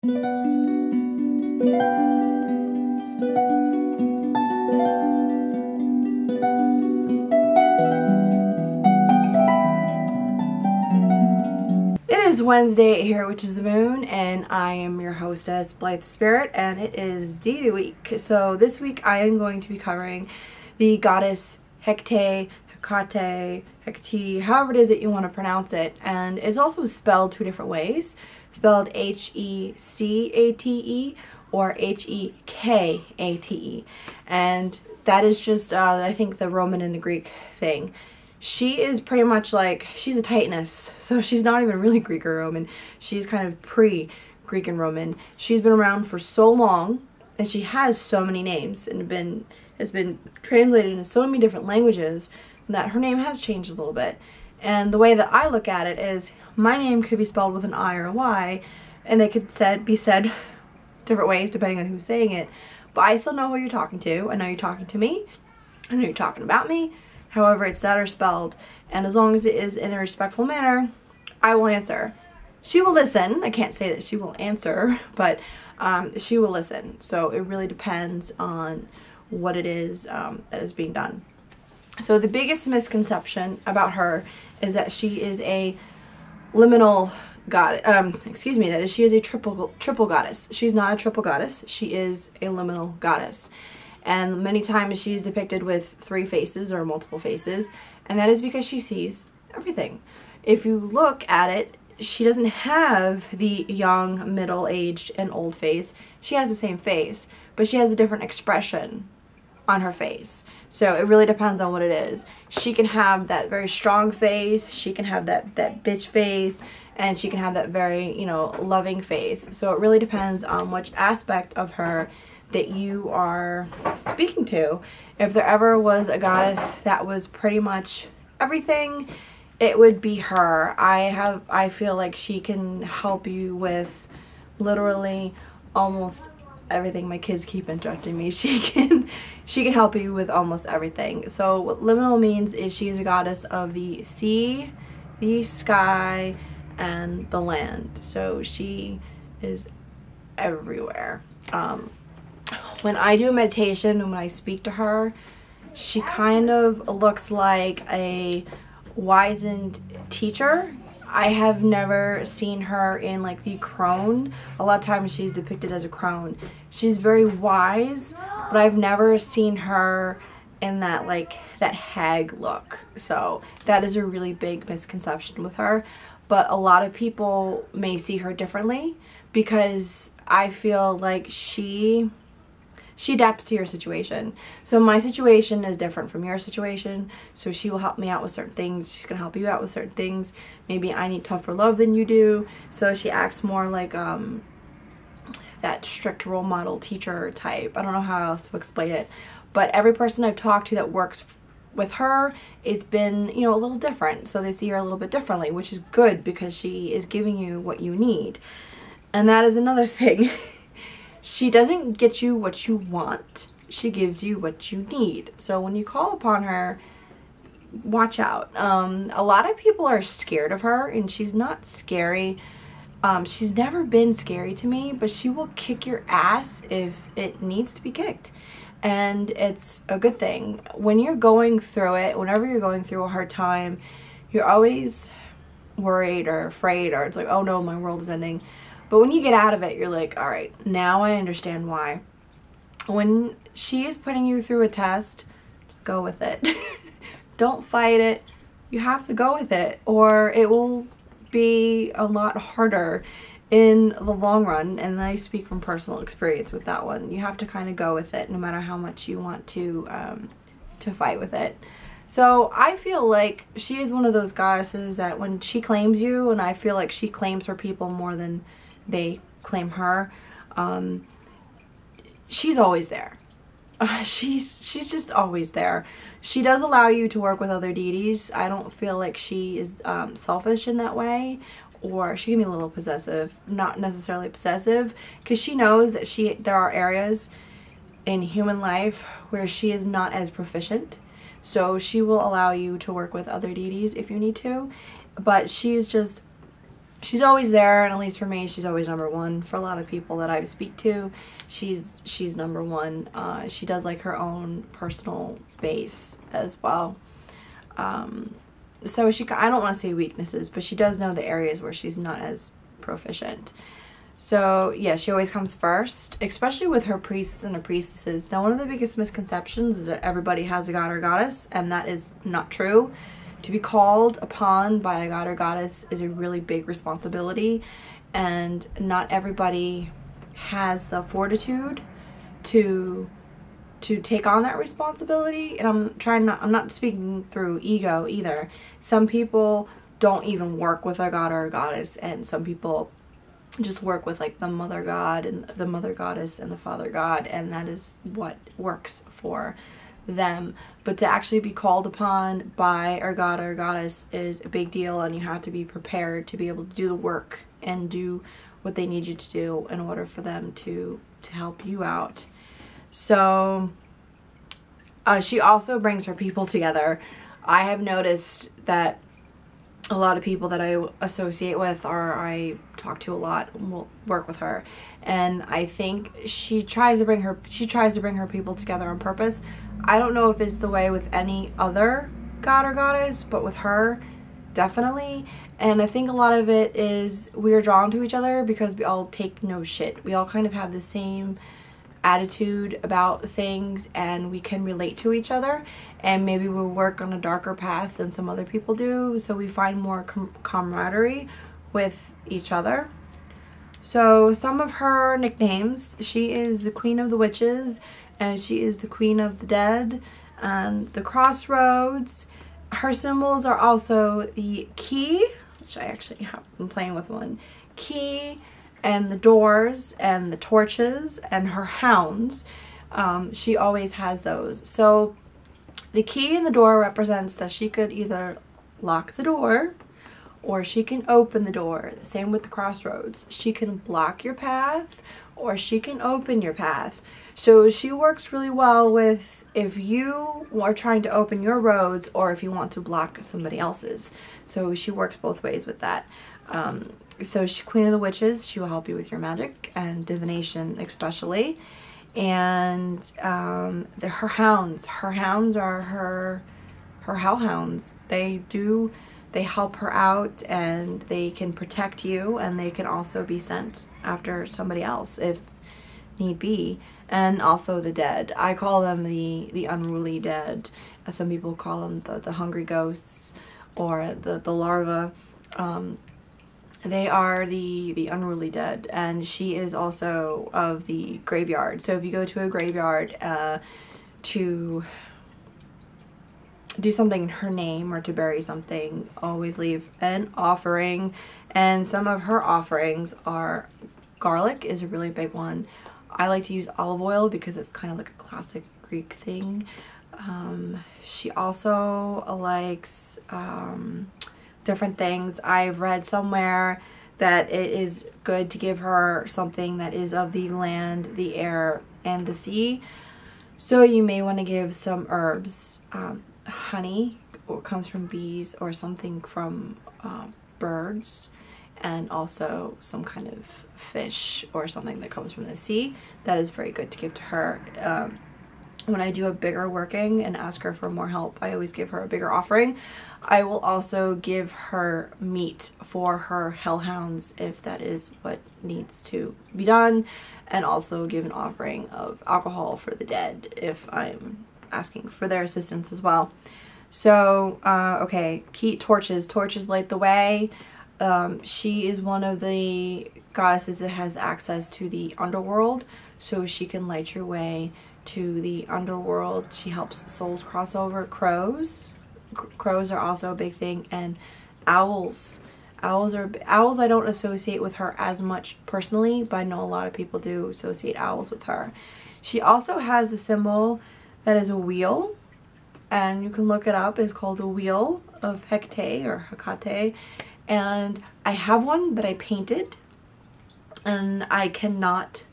It is Wednesday here, which is the moon, and I am your hostess, Blythe Spirit, and it is Deity week. So this week I am going to be covering the goddess Hecate, Hecate, however it is that you want to pronounce it, and it's also spelled two different ways, spelled H-E-C-A-T-E or H-E-K-A-T-E, and that is just I think the Roman and the Greek thing. She is pretty much like, she's a Titaness, so she's not even really Greek or Roman. She's kind of pre-Greek and Roman. She's been around for so long, and she has so many names, and has been translated into so many different languages that her name has changed a little bit. And the way that I look at it is, my name could be spelled with an I or a Y, and they could be said different ways depending on who's saying it. But I still know who you're talking to. I know you're talking to me. I know you're talking about me. However it's said or spelled, and as long as it is in a respectful manner, I will answer. She will listen. I can't say that she will answer, but she will listen. So it really depends on what it is that is being done. So the biggest misconception about her is that she is a liminal god. That is, she is a triple goddess. She's not a triple goddess. She is a liminal goddess. And many times she's depicted with three faces or multiple faces, and that is because she sees everything. If you look at it, she doesn't have the young, middle-aged, and old face. She has the same face, but she has a different expression on her face. So it really depends on what it is. She can have that very strong face, she can have that bitch face, and she can have that very, loving face. So it really depends on which aspect of her that you are speaking to. If there ever was a goddess that was pretty much everything, it would be her. I feel like she can help you with literally almost everything. My kids keep interrupting me. She can help you with almost everything. So what liminal means is she is a goddess of the sea, the sky, and the land. So she is everywhere. When I do meditation and when I speak to her, she kind of looks like a wizened teacher. I have never seen her in like the crone. A lot of times she's depicted as a crone. She's very wise, but I've never seen her in that that hag look. So that is a really big misconception with her. But a lot of people may see her differently because I feel like she adapts to your situation. So my situation is different from your situation, so she will help me out with certain things. She's gonna help you out with certain things. Maybe I need tougher love than you do, so she acts more like that strict role model teacher type. I don't know how else to explain it, but every person I've talked to that works with her, it's been a little different. So they see her a little bit differently, which is good because she is giving you what you need. And that is another thing. She doesn't get you what you want. She gives you what you need. So when you call upon her, watch out. A lot of people are scared of her, and she's not scary. She's never been scary to me, but she will kick your ass if it needs to be kicked. And it's a good thing. When you're going through it, whenever you're going through a hard time, you're always worried or afraid, or it's like, oh no, my world is ending. But when you get out of it, you're like, all right, now I understand why. When she is putting you through a test, go with it. Don't fight it. You have to go with it, or it will be a lot harder in the long run. And I speak from personal experience with that one. You have to kind of go with it, no matter how much you want to fight with it. So I feel like she is one of those goddesses that when she claims you, and I feel like she claims her people more than they claim her, she's always there. She's just always there. She does allow you to work with other deities. I don't feel like she is selfish in that way, or she can be a little possessive. Not necessarily possessive, because she knows that there are areas in human life where she is not as proficient. So she will allow you to work with other deities if you need to, but she is just she's always there, and at least for me, she's always number one. For a lot of people that I speak to, she's number one. She does like her own personal space as well. So I don't want to say weaknesses, but she does know the areas where she's not as proficient. So yeah, she always comes first, especially with her priests and her priestesses. Now, one of the biggest misconceptions is that everybody has a god or goddess, and that is not true. To be called upon by a god or goddess is a really big responsibility, and not everybody has the fortitude to take on that responsibility. And I'm not speaking through ego either. Some people don't even work with a god or a goddess, and some people just work with like the mother god and the mother goddess and the father god, and that is what works for them. But to actually be called upon by a god or a goddess is a big deal, and you have to be prepared to be able to do the work and do what they need you to do in order for them to help you out. So she also brings her people together. I have noticed that a lot of people that I associate with or I talk to a lot will work with her, and I think she tries to bring her people together on purpose. I don't know if it's the way with any other god or goddess, but with her, definitely. And I think a lot of it is we're drawn to each other because we all take no shit. We all kind of have the same attitude about things, and we can relate to each other, and maybe we'll work on a darker path than some other people do, so we find more camaraderie with each other. So some of her nicknames: she is the Queen of the Witches, and she is the Queen of the Dead, and the Crossroads. Her symbols are also the key, which I actually have been playing with one, key, and the doors, and the torches, and her hounds. She always has those. So the key in the door represents that she could either lock the door or she can open the door. The same with the crossroads. She can block your path or she can open your path. So she works really well with if you are trying to open your roads or if you want to block somebody else's. So she works both ways with that. So she's Queen of the Witches. She will help you with your magic and divination especially. And her hounds. Her hounds are her hellhounds. They help her out, and they can protect you, and they can also be sent after somebody else if need be. And also the dead. I call them the unruly dead. Some people call them the hungry ghosts or the larvae. They are the unruly dead, and she is also of the graveyard. So if you go to a graveyard to do something in her name or to bury something, always leave an offering. And some of her offerings are garlic is a really big one. I like to use olive oil because it's kind of like a classic Greek thing. She also likes different things. I've read somewhere that it is good to give her something that is of the land, the air, and the sea. So you may want to give some herbs, honey, or comes from bees, or something from birds, and also some kind of fish or something that comes from the sea. That is very good to give to her. When I do a bigger working and ask her for more help, I always give her a bigger offering. I will also give her meat for her hellhounds if that is what needs to be done, and also give an offering of alcohol for the dead if I'm asking for their assistance as well. So, okay, torches. Torches light the way. She is one of the goddesses that has access to the underworld, so she can light your way to the underworld. She helps souls cross over. Crows are also a big thing, and owls. Owls I don't associate with her as much personally, but I know a lot of people do associate owls with her. She also has a symbol that is a wheel, and you can look it up. It's called the Wheel of Hecate or Hecate, and I have one that I painted, and I cannot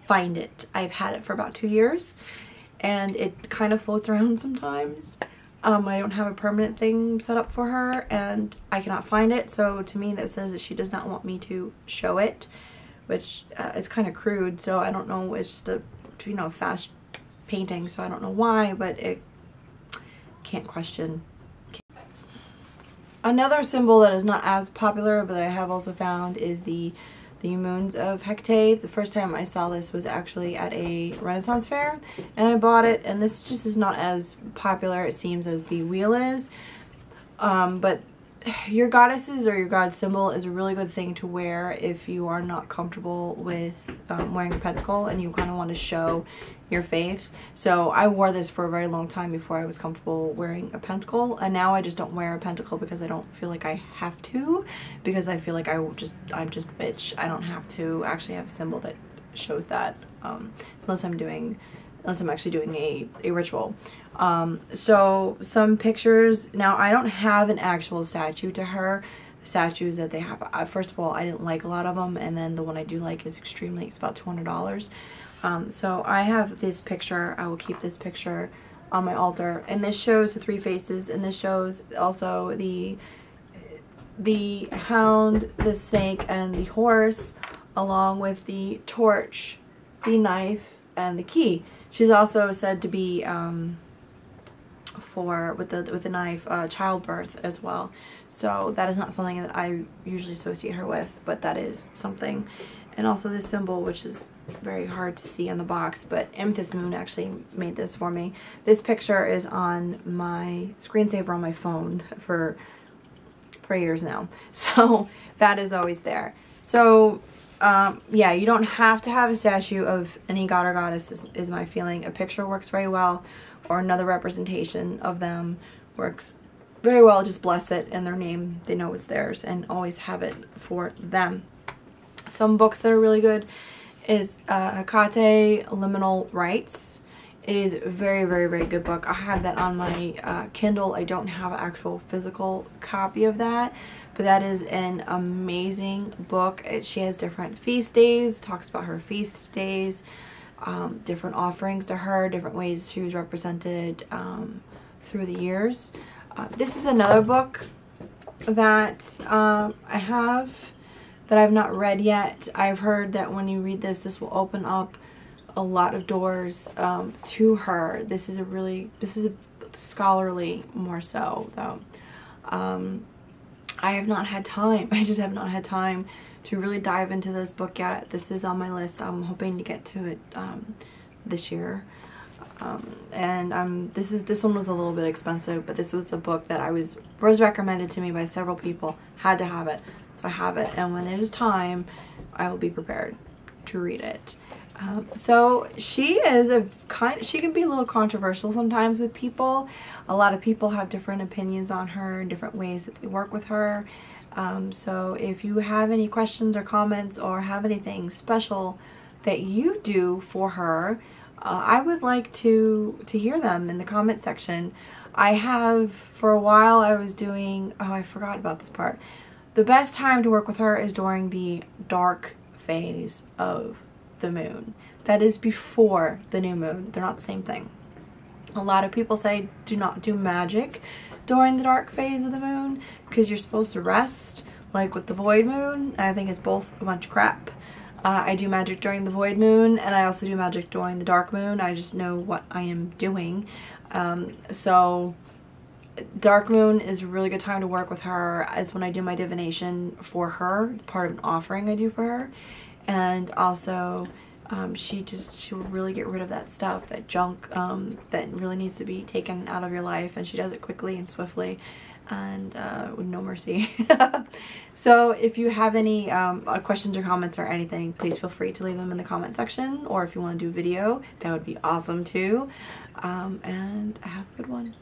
find it. I've had it for about 2 years, and it kind of floats around sometimes. I don't have a permanent thing set up for her, and I cannot find it, so to me that says that she does not want me to show it, which is kind of crude, so I don't know. It's just a, you know, fast painting, so I don't know why, but it can't question. Another symbol that is not as popular, but I have also found, is the moons of Hecate. The first time I saw this was actually at a Renaissance fair, and I bought it, and this just is not as popular, it seems, as the wheel is. But your goddesses or your god symbol is a really good thing to wear if you are not comfortable with wearing a pentacle and you kind of want to show your faith. So I wore this for a very long time before I was comfortable wearing a pentacle, and now I just don't wear a pentacle because I don't feel like I have to, because I feel like I'm just rich. I don't have to actually have a symbol that shows that, unless I'm actually doing a ritual. So some pictures. Now, I don't have an actual statue to her. The statues that they have, first of all, I didn't like a lot of them, and then the one I do like is it's about $200. So I have this picture. I will keep this picture on my altar, and this shows the three faces, and this shows also the hound, the snake, and the horse, along with the torch, the knife, and the key. She's also said to be with the knife, childbirth as well. So that is not something that I usually associate her with, but that is something. And also this symbol, which is very hard to see on the box, but Amethyst Moon actually made this for me. This picture is on my screensaver on my phone for years now, so that is always there. So yeah, you don't have to have a statue of any god or goddess, is my feeling. A picture works very well, or another representation of them works very well. Just bless it in their name, they know it's theirs, and always have it for them. Some books that are really good is Hecate Liminal Rites. It is a very, very, very good book. I have that on my Kindle. I don't have an actual physical copy of that, but that is an amazing book. She has different feast days, talks about her feast days, different offerings to her, different ways she was represented through the years. This is another book that I have that I've not read yet. I've heard that when you read this, this will open up a lot of doors to her. This is a scholarly more so, though. I have not had time. I just have not had time to really dive into this book yet. This is on my list. I'm hoping to get to it this year. And this one was a little bit expensive, but this was a book that was recommended to me by several people. Had to have it, so I have it, and when it is time, I will be prepared to read it. So she can be a little controversial sometimes with people. A lot of people have different opinions on her and different ways that they work with her. So if you have any questions or comments, or have anything special that you do for her, I would like to hear them in the comment section. I have, for a while, I was doing, oh, I forgot about this part. The best time to work with her is during the dark phase of the moon. That is before the new moon. They're not the same thing. A lot of people say do not do magic during the dark phase of the moon because you're supposed to rest, like with the void moon. I think it's both a bunch of crap. I do magic during the void moon, and I also do magic during the dark moon. I just know what I am doing. So dark moon is a really good time to work with her, as when I do my divination for her, part of an offering I do for her. And also she'll really get rid of that stuff, that junk that really needs to be taken out of your life, and she does it quickly and swiftly and with no mercy. So if you have any questions or comments or anything, please feel free to leave them in the comment section, or if you want to do a video, that would be awesome too. And have a good one.